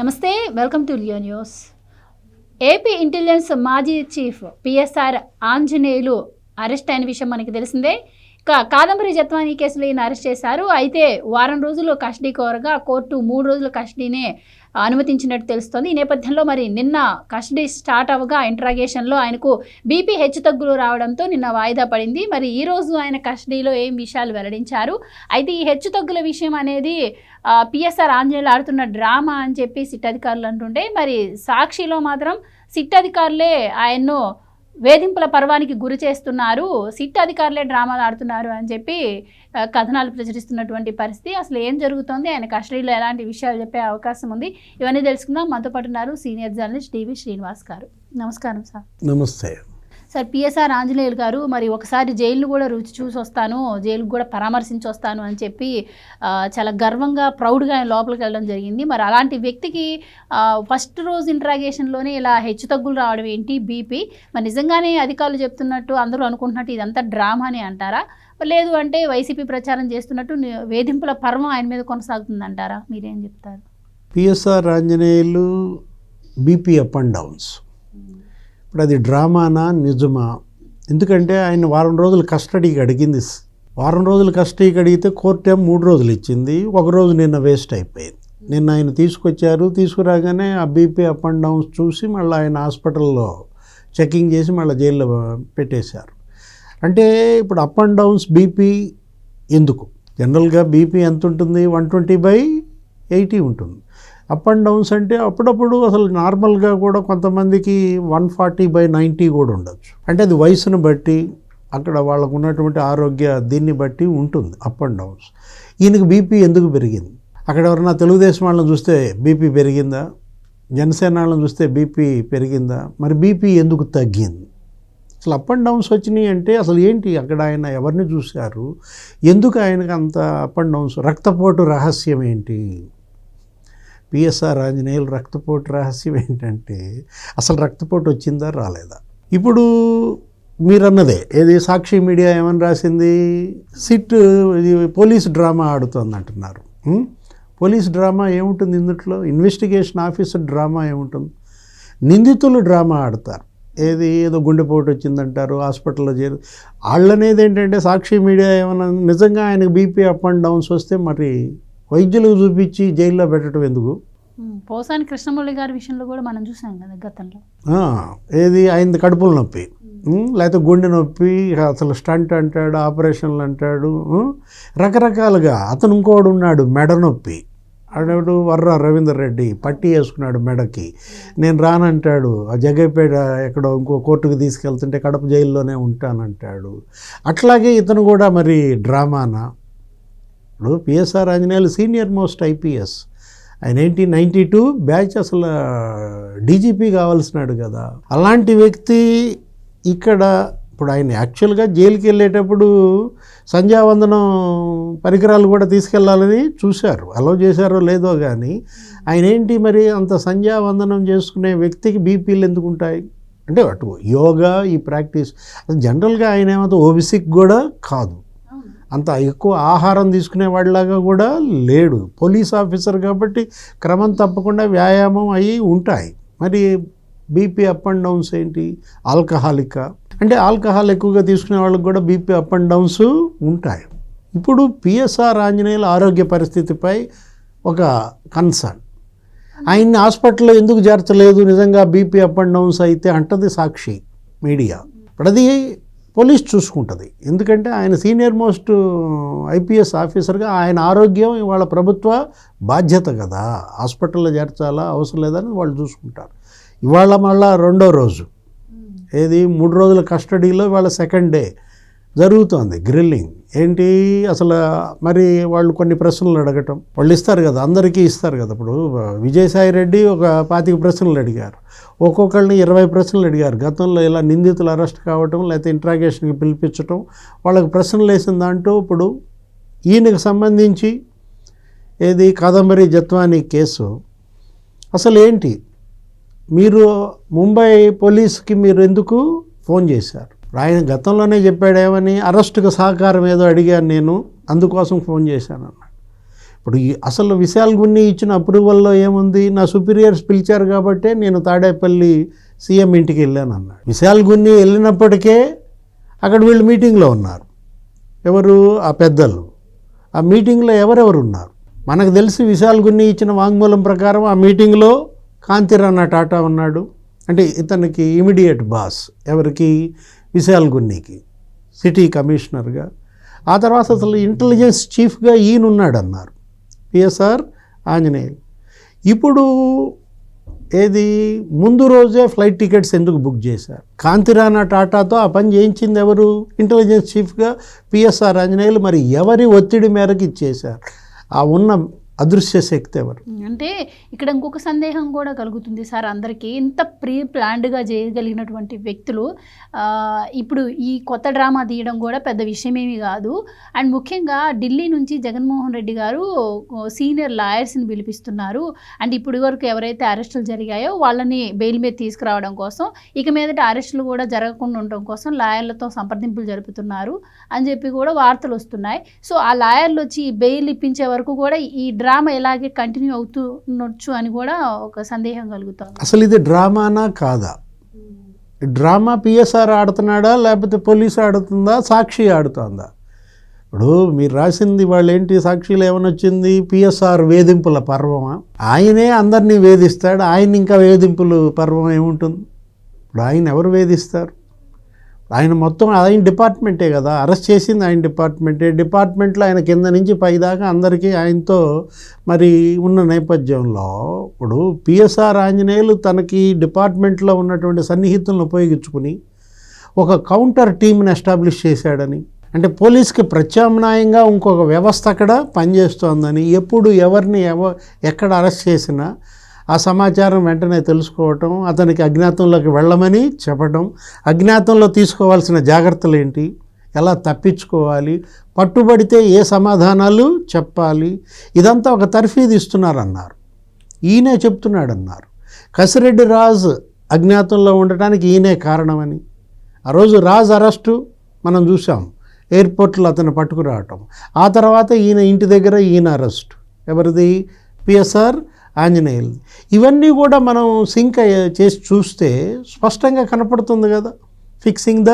నమస్తే, welcome to Leo news. AP intelligence మాజీ chief PSR Anjaneyulu arrest అయిన విషయం మనకి తెలిసిందే. కాదంబరి జత్వానీ కేసులో ఈయన అరెస్ట్ చేశారు. అయితే వారం రోజులు కస్టడీ కోరగా కోర్టు 3 రోజుల కస్టడీనే అనుమతించినట్టు తెలుస్తోంది. ఈ నేపథ్యంలో మరి నిన్న కస్టడీ స్టార్ట్ అవ్వగా ఇంట్రాగేషన్లో ఆయనకు బీపీ హెచ్చుతగ్గులు రావడంతో నిన్న వాయిదా పడింది. మరి ఈ రోజు ఆయన కస్టడీలో ఏం విషయాలు వెల్లడించారు? అయితే ఈ హెచ్చుతగ్గుల విషయం అనేది పిఎస్ఆర్ ఆంజనేయులు ఆడుతున్న డ్రామా అని చెప్పి సిట్ అధికారులు అంటుంటే, మరి సాక్షిలో మాత్రం సిట్ అధికారులే ఆయన్ను వేధింపుల పర్వానికి గురి చేస్తున్నారు, సిట్ అధికారులే డ్రామాలు ఆడుతున్నారు అని చెప్పి కథనాలు ప్రచురిస్తున్నటువంటి పరిస్థితి. అసలు ఏం జరుగుతోంది, ఆయన కస్టడీలో ఎలాంటి విషయాలు చెప్పే అవకాశం ఉంది, ఇవన్నీ తెలుసుకుందాం. మనతో పాటు ఉన్నారు సీనియర్ జర్నలిస్ట్ టీవీ శ్రీనివాస్ గారు. నమస్కారం సార్. నమస్తే సార్. పిఎస్ఆర్ ఆంజనేయులు గారు మరి ఒకసారి జైలు కూడా రుచి చూసి వస్తాను, జైలుకు కూడా పరామర్శించి వస్తాను అని చెప్పి చాలా గర్వంగా ప్రౌడ్గా ఆయన లోపలికి వెళ్ళడం జరిగింది. మరి అలాంటి వ్యక్తికి ఫస్ట్ రోజు ఇంట్రాగేషన్లోనే ఇలా హెచ్చుతగ్గులు రావడం ఏంటి, బీపీ? మరి నిజంగానే అధికారులు చెప్తున్నట్టు అందరూ అనుకుంటున్నట్టు ఇదంతా డ్రామానే అంటారా, లేదు అంటే వైసీపీ ప్రచారం చేస్తున్నట్టు వేధింపుల పర్వం ఆయన మీద కొనసాగుతుందంటారా? మీరేం చెప్తారు? PSR Anjaneyulu BP up and downs. ఇప్పుడు అది డ్రామానా నిజమా? ఎందుకంటే ఆయన వారం రోజులు కస్టడీకి అడిగింది. వారం రోజులు కస్టడీకి అడిగితే కోర్టు ఏమో 3 రోజులు ఇచ్చింది. ఒక రోజు నిన్న వేస్ట్ అయిపోయింది. నిన్న ఆయన తీసుకొచ్చారు, తీసుకురాగానే ఆ బీపీ అప్ అండ్ డౌన్స్ చూసి మళ్ళీ ఆయన హాస్పిటల్లో చెకింగ్ చేసి మళ్ళీ జైల్లో పెట్టేశారు. అంటే ఇప్పుడు అప్ అండ్ డౌన్స్ బీపీ ఎందుకు? జనరల్గా బీపీ ఎంత ఉంటుంది? 120/80 ఉంటుంది. అప్ అండ్ డౌన్స్ అంటే అప్పుడప్పుడు అసలు నార్మల్గా కూడా కొంతమందికి 140/90 కూడా ఉండొచ్చు. అంటే అది వయసును బట్టి, అక్కడ వాళ్ళకు ఉన్నటువంటి ఆరోగ్య దీన్ని బట్టి ఉంటుంది అప్ అండ్ డౌన్స్. ఈయనకి బీపీ ఎందుకు పెరిగింది? అక్కడ ఎవరన్నా తెలుగుదేశం వాళ్ళని చూస్తే బీపీ పెరిగిందా? జనసేన వాళ్ళని చూస్తే బీపీ పెరిగిందా? మరి బీపీ ఎందుకు తగ్గింది? అసలు అప్ అండ్ డౌన్స్ వచ్చినాయి అంటే అసలు ఏంటి? అక్కడ ఆయన ఎవరిని చూశారు? ఎందుకు ఆయనకు అంత అప్ అండ్ డౌన్స్? రక్తపోటు రహస్యం ఏంటి? పిఎస్ఆర్ ఆంజనేయులు రక్తపోటు రహస్యం ఏంటంటే అసలు రక్తపోటు వచ్చిందా రాలేదా? ఇప్పుడు మీరన్నదే ఏది సాక్షి మీడియా ఏమని రాసింది? సిట్ పోలీస్ డ్రామా ఆడుతుంది అంటున్నారు. పోలీస్ డ్రామా ఏముంటుంది ఇందులో? ఇన్వెస్టిగేషన్ ఆఫీసర్ డ్రామా ఏముంటుంది? నిందితులు డ్రామా ఆడతారు. ఏదో గుండెపోటు వచ్చిందంటారు, హాస్పిటల్లో చేరు. వాళ్ళనేది ఏంటంటే సాక్షి మీడియా ఏమన్నా నిజంగా ఆయనకు బీపీ అప్ అండ్ డౌన్స్ వస్తే మరి వైద్యులకు చూపించి జైల్లో పెట్టడం ఎందుకు? పోసాని కృష్ణమురళి గారి విషయంలో కూడా మనం చూసాం కదా గతంలో. ఏది ఆయనది కడుపుల నొప్పి, లేకపోతే గుండె నొప్పి, అసలు స్టంట్ అంటాడు, ఆపరేషన్లు అంటాడు, రకరకాలుగా. అతను ఇంకోడు ఉన్నాడు మెడ నొప్పి, ఆడవాడు వర్ర రవీందర్ రెడ్డి పట్టి వేసుకున్నాడు మెడకి. నేను రానంటాడు, ఆ జగ్గైపేట ఎక్కడో ఇంకో కోర్టుకు తీసుకెళ్తుంటే కడప జైల్లోనే ఉంటానంటాడు. అట్లాగే ఇతను కూడా మరి డ్రామానా? ఇప్పుడు PSR Anjaneyulu senior most IPS. ఆయన 1992 బ్యాచ్, అసలు డీజీపీ కావాల్సినాడు కదా. అలాంటి వ్యక్తి ఇక్కడ ఇప్పుడు ఆయన యాక్చువల్గా జైలుకి వెళ్ళేటప్పుడు సంధ్యావందనం పరికరాలు కూడా తీసుకెళ్లాలని చూశారు. అలౌ చేశారో లేదో కానీ ఆయన ఏంటి మరి అంత సంధ్యావందనం చేసుకునే వ్యక్తికి బీపీలు ఎందుకు ఉంటాయి? అంటే అటు యోగా ఈ ప్రాక్టీస్ జనరల్గా ఆయన ఏమంత ఓబిసిక్ కూడా కాదు, అంత ఎక్కువ ఆహారం తీసుకునేవాడిలాగా కూడా లేడు. పోలీస్ ఆఫీసర్ కాబట్టి క్రమం తప్పకుండా వ్యాయామం అయ్యి ఉంటాయి. మరి బీపీ అప్ అండ్ డౌన్స్ ఏంటి? ఆల్కహాలిక్ అంటే ఆల్కహాల్ ఎక్కువగా తీసుకునే వాళ్ళకి కూడా బీపీ అప్ అండ్ డౌన్స్ ఉంటాయి. ఇప్పుడు పిఎస్ఆర్ ఆంజనేయుల ఆరోగ్య పరిస్థితిపై ఒక కన్సర్న్. ఆయన్ని హాస్పిటల్లో ఎందుకు చేర్చలేదు నిజంగా బీపీ అప్ అండ్ డౌన్స్ అయితే అంటది సాక్షి మీడియా. ఇప్పుడు అది పోలీస్ చూసుకుంటుంది. ఎందుకంటే ఆయన సీనియర్ మోస్ట్ ఐపీఎస్ ఆఫీసర్గా ఆయన ఆరోగ్యం వాళ్ళ ప్రభుత్వ బాధ్యత కదా. హాస్పిటల్లో చేర్చాలా అవసరం లేదని వాళ్ళు చూసుకుంటారు. ఇవాళ మళ్ళా 2వ రోజు, ఏది 3 రోజుల కస్టడీలో ఇవాళ 2nd డే జరుగుతోంది గ్రిల్లింగ్. ఏంటి అసలు మరి వాళ్ళు కొన్ని ప్రశ్నలు అడగటం, వాళ్ళు ఇస్తారు కదా, అందరికీ ఇస్తారు కదా. ఇప్పుడు విజయసాయి రెడ్డి ఒక 25 ప్రశ్నలు అడిగారు, ఒక్కొక్కరిని 20 ప్రశ్నలు అడిగారు. గతంలో ఇలా నిందితులు అరెస్ట్ కావటం, లేకపోతే ఇంట్రాగేషన్కి పిలిపించటం, వాళ్ళకి ప్రశ్నలు వేసిన దాంట్లో ఇప్పుడు ఈయనకు సంబంధించి ఏది కాదంబరి జత్వానీ కేసు అసలు ఏంటి? మీరు ముంబై పోలీస్కి మీరు ఎందుకు ఫోన్ చేశారు? ఆయన గతంలోనే చెప్పాడు ఏమని, అరెస్టుకు సహకారం ఏదో అడిగాను నేను, అందుకోసం ఫోన్ చేశాను అన్నాడు. ఇప్పుడు అసలు విశాల్ గున్ని ఇచ్చిన అప్రూవల్లో ఏముంది, నా సుపీరియర్స్ పిలిచారు కాబట్టే నేను తాడేపల్లి సీఎం ఇంటికి వెళ్ళాను అన్నాడు. విశాల్ గున్ని వెళ్ళినప్పటికే అక్కడ వీళ్ళు మీటింగ్లో ఉన్నారు. ఎవరు? ఆ పెద్దలు. ఆ మీటింగ్లో ఎవరెవరు ఉన్నారు? మనకు తెలిసి విశాల్ గున్ని ఇచ్చిన వాంగ్మూలం ప్రకారం ఆ మీటింగ్లో కాంతిరాణా టాటా ఉన్నాడు. అంటే ఇతనికి ఇమీడియట్ బాస్ ఎవరికి? విశాల్ గున్నికి, సిటీ కమిషనర్గా. ఆ తర్వాత అసలు ఇంటెలిజెన్స్ చీఫ్గా ఈయనున్నాడు అన్నారు, పిఎస్ఆర్ ఆంజనేయులు. ఇప్పుడు ఏది ముందు రోజే ఫ్లైట్ టికెట్స్ ఎందుకు బుక్ చేశారు? కాంతిరాణా టాటాతో ఆ పని చేయించింది ఎవరు? ఇంటెలిజెన్స్ చీఫ్గా పిఎస్ఆర్ ఆంజనేయులు. మరి ఎవరి ఒత్తిడి మేరకు ఇచ్చేశారు? ఆ ఉన్న అదృశ్య శక్తి ఎవరు? అంటే ఇక్కడ ఇంకొక సందేహం కూడా కలుగుతుంది సార్ అందరికీ. ఇంత ప్రీ ప్లాన్డ్గా చేయగలిగినటువంటి వ్యక్తులు ఇప్పుడు ఈ కొత్త డ్రామా తీయడం కూడా పెద్ద విషయమేమి కాదు. అండ్ ముఖ్యంగా ఢిల్లీ నుంచి జగన్మోహన్ రెడ్డి గారు సీనియర్ లాయర్స్ని పిలిపిస్తున్నారు. అండ్ ఇప్పుడు వరకు ఎవరైతే అరెస్టులు జరిగాయో వాళ్ళని బెయిల్ మీద తీసుకురావడం కోసం, ఇక మీదట అరెస్టులు కూడా జరగకుండా ఉండడం కోసం లాయర్లతో సంప్రదింపులు జరుపుతున్నారు అని చెప్పి కూడా వార్తలు వస్తున్నాయి. సో ఆ లాయర్లు వచ్చి బెయిల్ ఇప్పించే వరకు కూడా ఈ డ్రామా ఎలాగే కంటిన్యూ అవుతుండొచ్చు అని కూడా ఒక సందేహం కలుగుతుంది. అసలు ఇది డ్రామానా కాదా? డ్రామా పిఎస్ఆర్ ఆడుతున్నాడా, లేకపోతే పోలీసు ఆడుతుందా, సాక్షి ఆడుతుందా? ఇప్పుడు మీరు రాసింది వాళ్ళు ఏంటి, సాక్షిలో ఏమనొచ్చింది? పిఎస్ఆర్ వేధింపుల పర్వమా? ఆయనే అందరినీ వేధిస్తాడు, ఆయన ఇంకా వేధింపులు పర్వం ఏముంటుంది? ఇప్పుడు ఆయన ఎవరు వేధిస్తారు? ఆయన మొత్తం ఆయన డిపార్ట్మెంటే కదా, అరెస్ట్ చేసింది ఆయన డిపార్ట్మెంటే. డిపార్ట్మెంట్లో ఆయన కింద నుంచి పైదాకా అందరికీ ఆయనతో మరి ఉన్న నేపథ్యంలో ఇప్పుడు పిఎస్ఆర్ ఆంజనేయులు తనకి డిపార్ట్మెంట్లో ఉన్నటువంటి సన్నిహితులను ఉపయోగించుకుని ఒక కౌంటర్ టీంని ఎస్టాబ్లిష్ చేశాడని, అంటే పోలీస్కి ప్రత్యామ్నాయంగా ఇంకొక వ్యవస్థ అక్కడ పనిచేస్తోందని, ఎప్పుడు ఎవరిని ఎక్కడ అరెస్ట్ చేసినా ఆ సమాచారం వెంటనే తెలుసుకోవటం, అతనికి అజ్ఞాతంలోకి వెళ్ళమని చెప్పడం, అజ్ఞాతంలో తీసుకోవాల్సిన జాగ్రత్తలు ఏంటి, ఎలా తప్పించుకోవాలి, పట్టుబడితే ఏ సమాధానాలు చెప్పాలి, ఇదంతా ఒక తర్ఫీదు ఇస్తున్నారన్నారు. ఈయనే చెప్తున్నాడన్నారు. కసిరెడ్డి రాజ్ అజ్ఞాతంలో ఉండటానికి ఈయనే కారణమని. ఆ రోజు రాజ్ అరెస్టు మనం చూసాం, ఎయిర్పోర్ట్లో అతను పట్టుకురావటం. ఆ తర్వాత ఈయన ఇంటి దగ్గర ఈయన అరెస్ట్. ఎవరిది? పిఎస్ఆర్ ఆంజనేయులు. ఇవన్నీ కూడా మనం సింక్ చేసి చూస్తే స్పష్టంగా కనపడుతుంది కదా, ఫిక్సింగ్ ద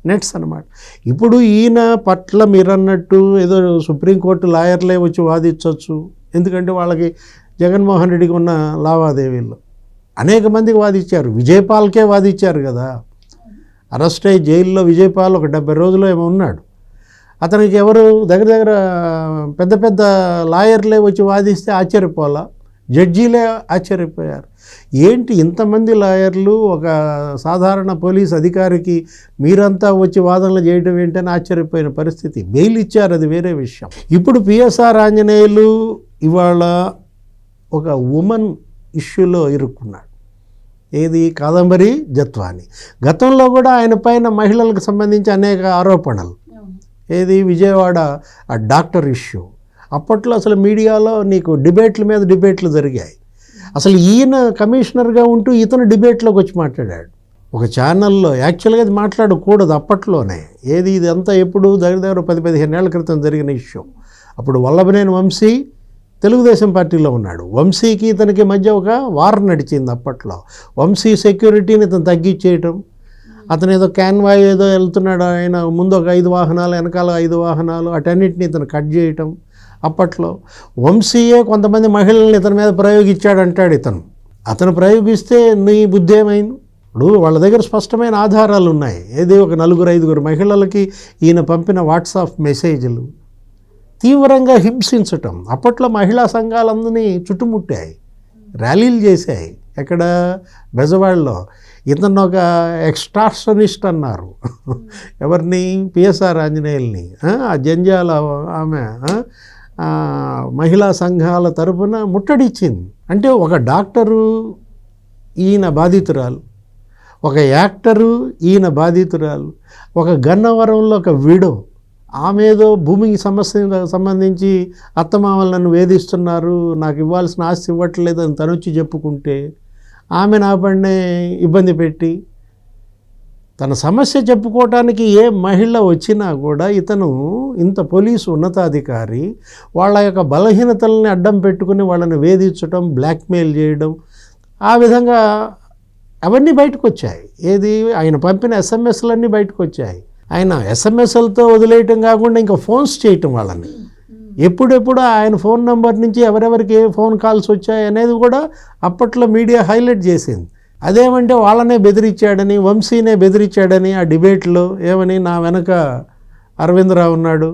నెట్స్ అన్నమాట. ఇప్పుడు ఈయన పట్ల మీరన్నట్టు ఏదో సుప్రీంకోర్టు లాయర్లే వచ్చి వాదించవచ్చు, ఎందుకంటే వాళ్ళకి జగన్మోహన్ రెడ్డికి ఉన్న లావాదేవీల్లో అనేక మందికి వాదించారు. విజయపాల్కే వాదించారు కదా, అరెస్ట్ అయ్యి జైల్లో విజయపాల్ ఒక 70 రోజులు ఏమో ఉన్నాడు. అతనికి ఎవరు దగ్గర దగ్గర పెద్ద పెద్ద లాయర్లే వచ్చి వాదిస్తే ఆశ్చర్యపోలా, జడ్జీలే ఆశ్చర్యపోయారు. ఏంటి ఇంతమంది లాయర్లు ఒక సాధారణ పోలీస్ అధికారికి మీరంతా వచ్చి వాదనలు చేయడం ఏంటని ఆశ్చర్యపోయిన పరిస్థితి. బెయిల్ ఇచ్చారు, అది వేరే విషయం. ఇప్పుడు పిఎస్ఆర్ ఆంజనేయులు ఇవాళ ఒక ఉమెన్ ఇష్యూలో ఇరుక్కున్నాడు. ఏది? కాదంబరి జత్వాని. గతంలో కూడా ఆయన పైన మహిళలకు సంబంధించి అనేక ఆరోపణలు. ఏది? విజయవాడ ఆ డాక్టర్ ఇష్యూ. అప్పట్లో అసలు మీడియాలో నీకు డిబేట్ల మీద డిబేట్లు జరిగాయి. అసలు ఈయన కమిషనర్గా ఉంటూ ఇతను డిబేట్లోకి వచ్చి మాట్లాడాడు ఒక ఛానల్లో. యాక్చువల్గా అది మాట్లాడకూడదు అప్పట్లోనే. ఏది? ఇది అంతా ఎప్పుడు దగ్గర దగ్గర 10-15 ఏళ్ల క్రితం జరిగిన ఇష్యూ. అప్పుడు వల్లభనేని వంశీ తెలుగుదేశం పార్టీలో ఉన్నాడు. వంశీకి ఇతనికి మధ్య ఒక వార్ నడిచింది అప్పట్లో. వంశీ సెక్యూరిటీని ఇతను తగ్గించేయటం, అతను ఏదో క్యాన్వాయ్ ఏదో వెళ్తున్నాడు, ఆయన ముందు ఒక 5 వాహనాలు వెనకాల 5 వాహనాలు, అటన్నిటిని ఇతను కట్ చేయటం. అప్పట్లో వంశీయే కొంతమంది మహిళల్ని ఇతని మీద ప్రయోగించాడంటాడు ఇతను. అతను ప్రయోగిస్తే నీ బుద్ధి ఏమైంది? ఇప్పుడు వాళ్ళ దగ్గర స్పష్టమైన ఆధారాలు ఉన్నాయి. ఏది? ఒక 4-5 మహిళలకి ఈయన పంపిన వాట్సాప్ మెసేజ్లు తీవ్రంగా హింసించటం. అప్పట్లో మహిళా సంఘాలందరినీ చుట్టుముట్టాయి, ర్యాలీలు చేశాయి. ఎక్కడ? బెజవాడలో. ఇతను ఒక ఎక్స్టార్షనిస్ట్ అన్నారు. ఎవరిని? పిఎస్ఆర్ ఆంజనేయుల్ని. ఆ జంజాల ఆమె మహిళా సంఘాల తరపున ముట్టడిచ్చింది. అంటే ఒక డాక్టరు ఈయన బాధితురాలు, ఒక యాక్టరు ఈయన బాధితురాలు, ఒక గన్నవరంలో ఒక విడో, ఆమెదో భూమికి సమస్య సంబంధించి అత్తమామలు నన్ను వేధిస్తున్నారు, నాకు ఇవ్వాల్సిన ఆస్తి ఇవ్వట్లేదు అని తనొచ్చి చెప్పుకుంటే ఆమె నా పడినే ఇబ్బంది పెట్టి తన సమస్య చెప్పుకోవటానికి ఏ మహిళ వచ్చినా కూడా ఇతను ఇంత పోలీసు ఉన్నతాధికారి వాళ్ళ యొక్క బలహీనతల్ని అడ్డం పెట్టుకుని వాళ్ళని వేధించడం, బ్లాక్మెయిల్ చేయడం, ఆ విధంగా అవన్నీ బయటకు వచ్చాయి. ఏది ఆయన పంపిన ఎస్ఎంఎస్లన్నీ బయటకు వచ్చాయి. ఆయన ఎస్ఎంఎస్లతో వదిలేయటం కాకుండా ఇంకా ఫోన్స్ చేయటం వాళ్ళని, ఎప్పుడెప్పుడు ఆయన ఫోన్ నెంబర్ నుంచి ఎవరెవరికి ఏ ఫోన్ కాల్స్ వచ్చాయి అనేది కూడా అప్పట్లో మీడియా హైలైట్ చేసింది. అదేమంటే వాళ్ళనే బెదిరించాడని, వంశీనే బెదిరించాడని ఆ డిబేట్లో, ఏమని నా వెనక అరవిందరావు ఉన్నాడు,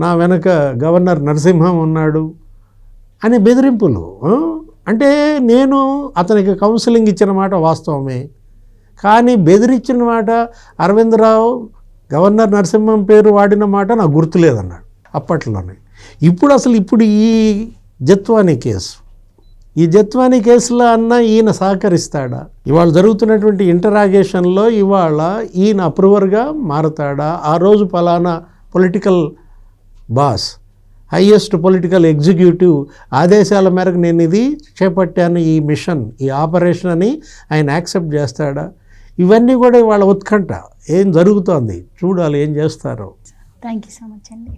నా వెనక గవర్నర్ నరసింహం ఉన్నాడు అని బెదిరింపులు. అంటే నేను అతనికి కౌన్సిలింగ్ ఇచ్చిన మాట వాస్తవమే, కానీ బెదిరించిన మాట అరవిందరావు గవర్నర్ నరసింహం పేరు వాడిన మాట నాకు గుర్తులేదన్నాడు అప్పట్లోనే. ఇప్పుడు ఈ జత్వానీ కేసు, ఈ జత్వానీ కేసులో అన్న ఈయన సహకరిస్తాడా? ఇవాళ జరుగుతున్నటువంటి ఇంటరాగేషన్లో ఇవాళ ఈయన అప్రూవర్గా మారతాడా? ఆ రోజు పలానా political boss, highest political executive ఆదేశాల మేరకు నేను ఇది చేపట్టాను, ఈ మిషన్, ఈ ఆపరేషన్ అని ఆయన యాక్సెప్ట్ చేస్తాడా? ఇవన్నీ కూడా ఇవాళ ఉత్కంఠ. ఏం జరుగుతోంది చూడాలి, ఏం చేస్తారో. థ్యాంక్ యూ సో మచ్ అండి.